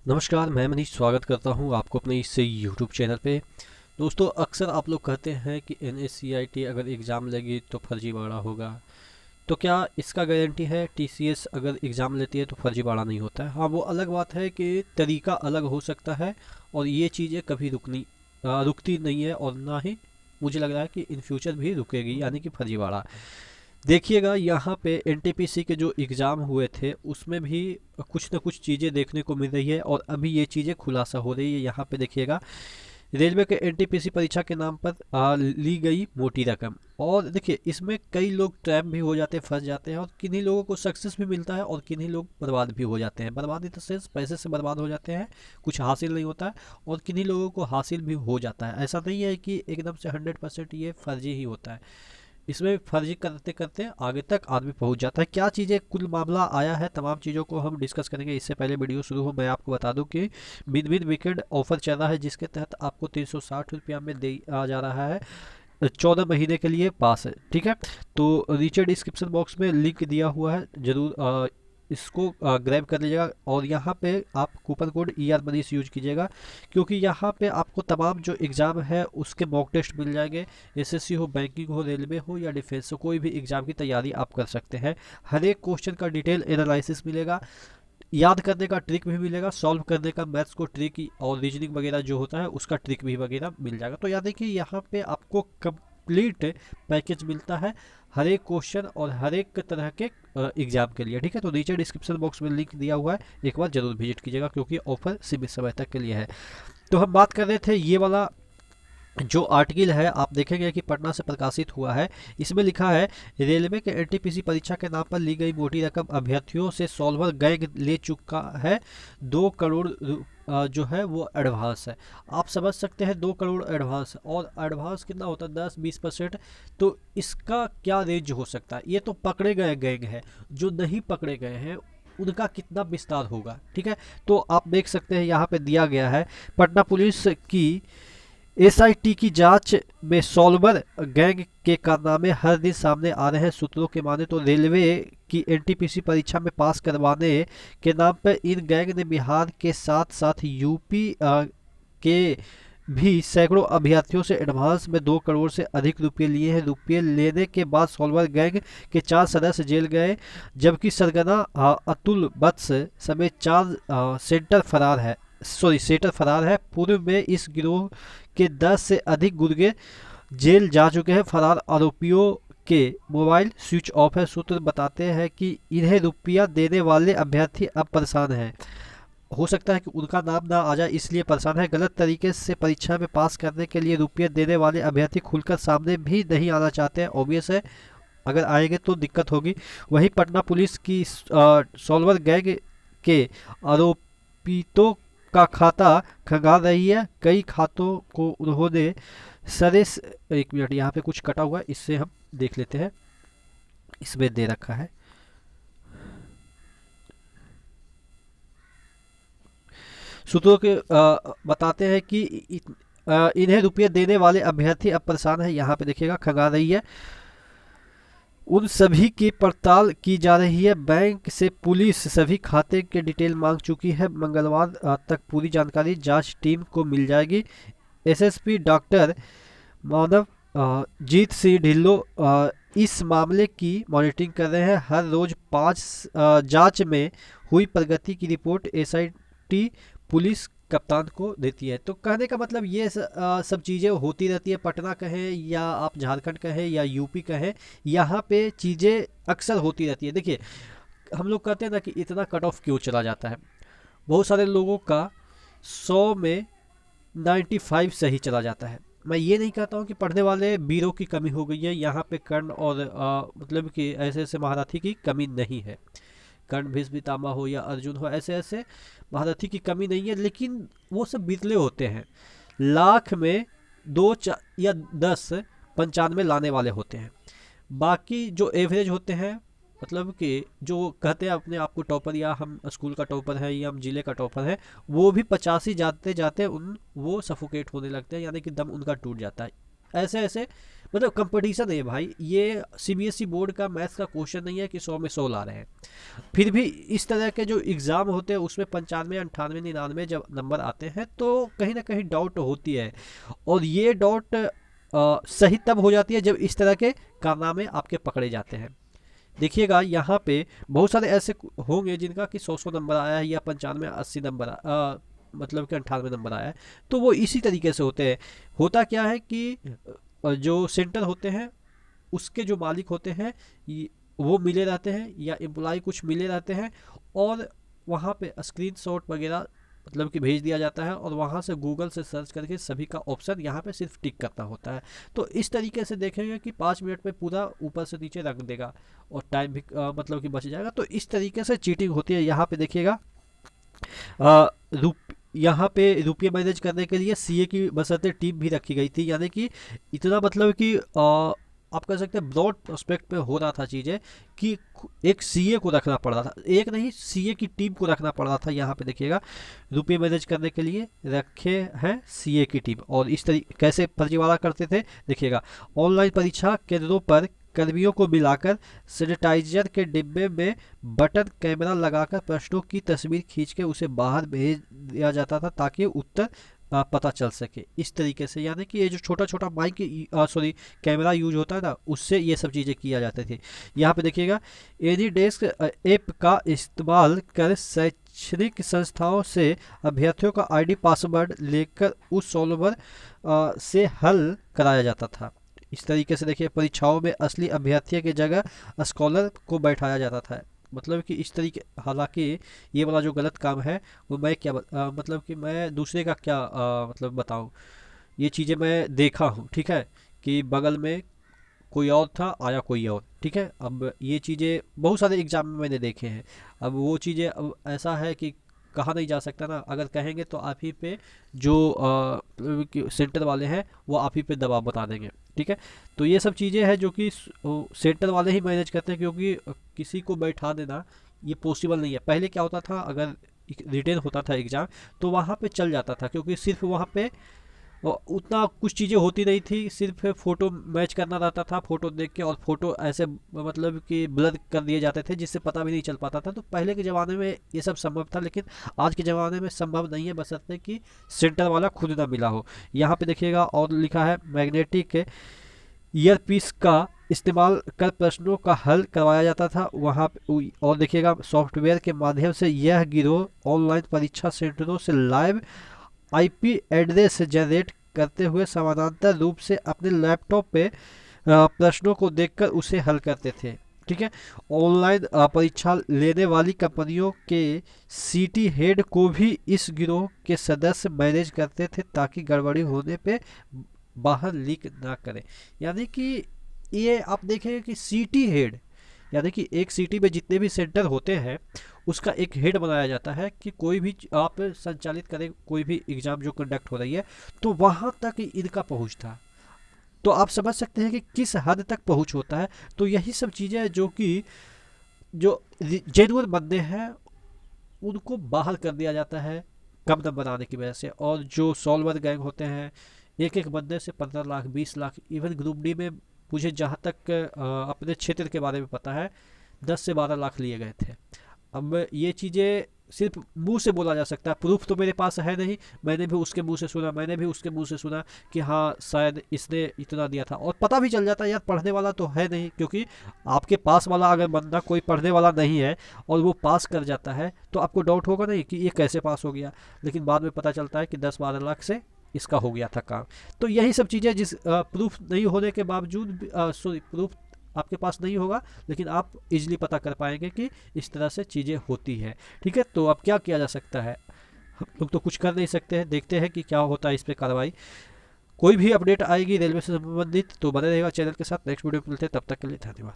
नमस्कार, मैं मनीष स्वागत करता हूं आपको अपने इस यूट्यूब चैनल पे। दोस्तों, अक्सर आप लोग कहते हैं कि NSCIT अगर एग्ज़ाम लगी तो फर्जीवाड़ा होगा। तो क्या इसका गारंटी है TCS अगर एग्ज़ाम लेती है तो फर्जीवाड़ा नहीं होता है? हाँ, वो अलग बात है कि तरीका अलग हो सकता है और ये चीज़ें कभी रुकती नहीं है और ना ही मुझे लग रहा है कि इन फ्यूचर भी रुकेगी, यानी कि फर्जीवाड़ा। देखिएगा, यहाँ पे NTPC के जो एग्ज़ाम हुए थे उसमें भी कुछ ना कुछ चीज़ें देखने को मिल रही है और अभी ये चीज़ें खुलासा हो रही है। यहाँ पे देखिएगा, रेलवे के NTPC परीक्षा के नाम पर ली गई मोटी रकम। और देखिए, इसमें कई लोग ट्रैप भी हो जाते हैं, फंस जाते हैं और किन्हीं लोगों को सक्सेस भी मिलता है और किन्हीं लोग बर्बाद भी हो जाते हैं। बर्बाद इन द सेंस पैसे से बर्बाद हो जाते हैं, कुछ हासिल नहीं होता है। और किन्हीं लोगों को हासिल भी हो जाता है। ऐसा नहीं है कि एकदम से 100% ये फर्जी ही होता है। इसमें फर्जी करते करते आगे तक आदमी पहुंच जाता है। क्या चीज़ें कुल मामला आया है, तमाम चीज़ों को हम डिस्कस करेंगे। इससे पहले वीडियो शुरू हो, मैं आपको बता दूं कि मिड मिड वीकेंड ऑफर चल रहा है, जिसके तहत आपको 360 रुपया में दे आ जा रहा है 14 महीने के लिए पास है। ठीक है, तो नीचे डिस्क्रिप्शन बॉक्स में लिंक दिया हुआ है, जरूर इसको ग्रैब कर लीजिएगा। और यहाँ पे आप coupon code ER Manish use कीजिएगा, क्योंकि यहाँ पे आपको तमाम जो एग्ज़ाम है उसके मॉक टेस्ट मिल जाएंगे। SSC हो, बैंकिंग हो, रेलवे हो या डिफेंस हो, कोई भी एग्ज़ाम की तैयारी आप कर सकते हैं। हर एक क्वेश्चन का डिटेल एनालिसिस मिलेगा, याद करने का ट्रिक भी मिलेगा, सॉल्व करने का मैथ्स को ट्रिक और रीजनिंग वगैरह जो होता है उसका ट्रिक भी वगैरह मिल जाएगा। तो याद है कि यहाँ पे आपको कंप्लीट पैकेज मिलता है हर एक क्वेश्चन और हर एक तरह के एग्जाम के लिए। ठीक है, तो नीचे डिस्क्रिप्शन बॉक्स में लिंक दिया हुआ है, एक बार जरूर विजिट कीजिएगा, क्योंकि ऑफर सीमित समय तक के लिए है। तो हम बात कर रहे थे, ये वाला जो आर्टिकल है आप देखेंगे कि पटना से प्रकाशित हुआ है। इसमें लिखा है, रेलवे के NTPC परीक्षा के नाम पर ली गई मोटी रकम अभ्यर्थियों से सॉल्वर गैंग ले चुका है 2 करोड़ जो है वो एडवांस है। आप समझ सकते हैं 2 करोड़ एडवांस, और एडवांस कितना होता है? 10-20%। तो इसका क्या रेंज हो सकता है? ये तो पकड़े गए गैंग है, जो नहीं पकड़े गए हैं उनका कितना विस्तार होगा। ठीक है, तो आप देख सकते हैं यहाँ पे दिया गया है, पटना पुलिस की SIT की जांच में सॉल्वर गैंग के कारनामे हर दिन सामने आ रहे हैं। सूत्रों के माने तो रेलवे की NTPC परीक्षा में पास करवाने के नाम पर इन गैंग ने बिहार के साथ साथ यूपी के भी सैकड़ों अभ्यर्थियों से एडवांस में 2 करोड़ से अधिक रुपए लिए हैं। रुपए लेने के बाद सॉल्वर गैंग के 4 सदस्य जेल गए, जबकि सरगना अतुल वत्स समेत 4 सेटर फरार है। पूर्व में इस गिरोह के 10 से अधिक गुर्गे जेल जा चुके हैं। फरार आरोपियों के मोबाइल स्विच ऑफ है। सूत्र बताते हैं कि इन्हें रुपया देने वाले अभ्यर्थी अब परेशान हैं। हो सकता है कि उनका नाम ना आ जाए, इसलिए परेशान है। गलत तरीके से परीक्षा में पास करने के लिए रुपये देने वाले अभ्यर्थी खुलकर सामने भी नहीं आना चाहते हैं। ऑब्वियस है, अगर आएंगे तो दिक्कत होगी। वहीं पटना पुलिस की सॉल्वर गैंग के आरोपितों का खाता खंगाल रही है। कई खातों को उन्होंने सरे एक मिनट, यहाँ पे कुछ कटा हुआ है, इससे हम देख लेते हैं। इसमें दे रखा है, सूत्रों के बताते हैं कि इन्हें रुपये देने वाले अभ्यर्थी अब परेशान है। यहाँ पे देखिएगा, खंगाल रही है। उन सभी की पड़ताल की जा रही है। बैंक से पुलिस सभी खाते के डिटेल मांग चुकी है। मंगलवार तक पूरी जानकारी जांच टीम को मिल जाएगी। SSP डॉक्टर मानव जीत सिंह ढिल्लो इस मामले की मॉनिटरिंग कर रहे हैं। हर रोज 5 जांच में हुई प्रगति की रिपोर्ट SIT पुलिस कप्तान को देती है। तो कहने का मतलब ये सब चीज़ें होती रहती है। पटना कहें या आप झारखंड कहें या यूपी कहें, यहाँ पे चीज़ें अक्सर होती रहती है। देखिए, हम लोग कहते हैं ना कि इतना कट ऑफ क्यों चला जाता है। बहुत सारे लोगों का 100 में 95 सही चला जाता है। मैं ये नहीं कहता हूँ कि पढ़ने वाले वीरों की कमी हो गई है। यहाँ पे कर्ण और मतलब कि ऐसे ऐसे महारथी की कमी नहीं है। कर्ण, भीष्म पितामह हो या अर्जुन हो, ऐसे ऐसे महारथी की कमी नहीं है, लेकिन वो सब बिरले होते हैं। लाख में 2 या 10 95 लाने वाले होते हैं। बाकी जो एवरेज होते हैं, मतलब कि जो कहते हैं अपने आप को टॉपर, या हम स्कूल का टॉपर है या हम जिले का टॉपर है, वो भी 85 जाते जाते वो सफोकेट होने लगते हैं, यानी कि दम उनका टूट जाता है। ऐसे ऐसे मतलब कंपटीशन है भाई, ये सीबीएसई बोर्ड का मैथ्स का क्वेश्चन नहीं है कि 100 में 100 ला रहे हैं। फिर भी इस तरह के जो एग्ज़ाम होते हैं उसमें 95, 98, 99 जब नंबर आते हैं तो कहीं ना कहीं डाउट होती है। और ये डाउट सही तब हो जाती है जब इस तरह के कारनामे आपके पकड़े जाते हैं। देखिएगा यहाँ पे बहुत सारे ऐसे होंगे जिनका कि 100 नंबर आया है या 95, 80 नंबर मतलब कि 98 नंबर आया है। तो वो इसी तरीके से होते हैं। होता क्या है कि जो सेंटर होते हैं उसके जो मालिक होते हैं वो मिले रहते हैं या एम्प्लॉय कुछ मिले रहते हैं, और वहाँ पे स्क्रीनशॉट वगैरह मतलब कि भेज दिया जाता है, और वहाँ से गूगल से सर्च करके सभी का ऑप्शन यहाँ पे सिर्फ टिक करना होता है। तो इस तरीके से देखेंगे कि 5 मिनट में पूरा ऊपर से नीचे रख देगा और टाइम भी मतलब कि बच जाएगा। तो इस तरीके से चीटिंग होती है। यहाँ पे देखिएगा यहाँ पे रुपये मैनेज करने के लिए सीए की बशर्ते टीम भी रखी गई थी, यानी कि इतना मतलब कि आप कह सकते हैं ब्रॉड प्रोस्पेक्ट पे हो रहा था चीज़ें कि एक सीए को रखना पड़ रहा था, एक नहीं सीए की टीम को रखना पड़ रहा था। यहाँ पे देखिएगा रुपये मैनेज करने के लिए रखे हैं सीए की टीम। और इस तरीके कैसे फर्जीवाड़ा करते थे देखिएगा, ऑनलाइन परीक्षा केंद्रों पर कर्मियों को मिलाकर सैनिटाइजर के डिब्बे में बटन कैमरा लगाकर प्रश्नों की तस्वीर खींच के उसे बाहर भेज दिया जाता था ताकि उत्तर पता चल सके। इस तरीके से यानी कि ये जो छोटा छोटा माइक सॉरी कैमरा यूज होता है ना, उससे ये सब चीज़ें किया जाते थे। यहाँ पे देखिएगा एनी डेस्क ऐप का इस्तेमाल कर शैक्षणिक संस्थाओं से अभ्यर्थियों का आईडी पासवर्ड लेकर उस सॉल्वर से हल कराया जाता था। इस तरीके से देखिए परीक्षाओं में असली अभ्यर्थी की जगह स्कॉलर को बैठाया जाता था। मतलब कि इस तरीके, हालांकि ये वाला जो गलत काम है वो मैं क्या मतलब कि मैं दूसरे का क्या मतलब बताऊं। ये चीज़ें मैं देखा हूँ, ठीक है, कि बगल में कोई और था, आया कोई और, ठीक है। अब ये चीज़ें बहुत सारे एग्जाम में मैंने देखे हैं। अब वो चीज़ें अब ऐसा है कि कहा नहीं जा सकता ना, अगर कहेंगे तो आप ही पे जो सेंटर वाले हैं वो आप ही पे दबाव बता देंगे, ठीक है। तो ये सब चीज़ें हैं जो कि सेंटर वाले ही मैनेज करते हैं, क्योंकि किसी को बैठा देना ये पॉसिबल नहीं है। पहले क्या होता था, अगर रिटेन होता था एग्ज़ाम तो वहाँ पे चल जाता था, क्योंकि सिर्फ वहाँ पे उतना कुछ चीज़ें होती नहीं थी, सिर्फ फ़ोटो मैच करना रहता था, फ़ोटो देख के, और फ़ोटो ऐसे मतलब कि ब्लर कर दिए जाते थे जिससे पता भी नहीं चल पाता था। तो पहले के ज़माने में ये सब संभव था, लेकिन आज के ज़माने में संभव नहीं है, बशर्ते कि सेंटर वाला खुद ना मिला हो। यहाँ पे देखिएगा और लिखा है मैग्नेटिक ईयरपीस का इस्तेमाल कर प्रश्नों का हल करवाया जाता था वहाँ पे। और देखिएगा सॉफ्टवेयर के माध्यम से यह गिरोह ऑनलाइन परीक्षा सेंटरों से लाइव आईपी एड्रेस जनरेट करते हुए समानांतर रूप से अपने लैपटॉप पे प्रश्नों को देखकर उसे हल करते थे, ठीक है। ऑनलाइन परीक्षा लेने वाली कंपनियों के सीटी हेड को भी इस गिरोह के सदस्य मैनेज करते थे ताकि गड़बड़ी होने पे बाहर लीक ना करें। यानी कि ये आप देखेंगे कि सीटी हेड, यानी कि एक सिटी में जितने भी सेंटर होते हैं उसका एक हेड बनाया जाता है कि कोई भी आप संचालित करें, कोई भी एग्ज़ाम जो कंडक्ट हो रही है, तो वहाँ तक इनका पहुँच था। तो आप समझ सकते हैं कि किस हद तक पहुँच होता है। तो यही सब चीज़ें जो कि जो जेनुअन बंदे हैं उनको बाहर कर दिया जाता है कम नंबर आने की वजह से। और जो सॉल्वर गैंग होते हैं, एक एक बंदे से 15 lakh 20 lakh, even group D में मुझे जहाँ तक अपने क्षेत्र के बारे में पता है 10 से 12 लाख लिए गए थे। अब ये चीज़ें सिर्फ मुंह से बोला जा सकता है, प्रूफ तो मेरे पास है नहीं। मैंने भी उसके मुंह से सुना, मैंने भी उसके मुंह से सुना कि हाँ शायद इसने इतना दिया था, और पता भी चल जाता है यार पढ़ने वाला तो है नहीं, क्योंकि आपके पास वाला अगर बंदा कोई पढ़ने वाला नहीं है और वो पास कर जाता है तो आपको डाउट होगा नहीं कि ये कैसे पास हो गया। लेकिन बाद में पता चलता है कि 10-12 लाख से इसका हो गया था काम। तो यही सब चीज़ें जिस प्रूफ नहीं होने के बावजूद, सॉरी प्रूफ आपके पास नहीं होगा लेकिन आप इजीली पता कर पाएंगे कि इस तरह से चीज़ें होती है, ठीक है। तो अब क्या किया जा सकता है, हम लोग तो कुछ कर नहीं सकते हैं, देखते हैं कि क्या होता है इस पर कार्रवाई। कोई भी अपडेट आएगी रेलवे से संबंधित तो बने रहेगा चैनल के साथ। नेक्स्ट वीडियो में मिलते हैं, तब तक के लिए धन्यवाद।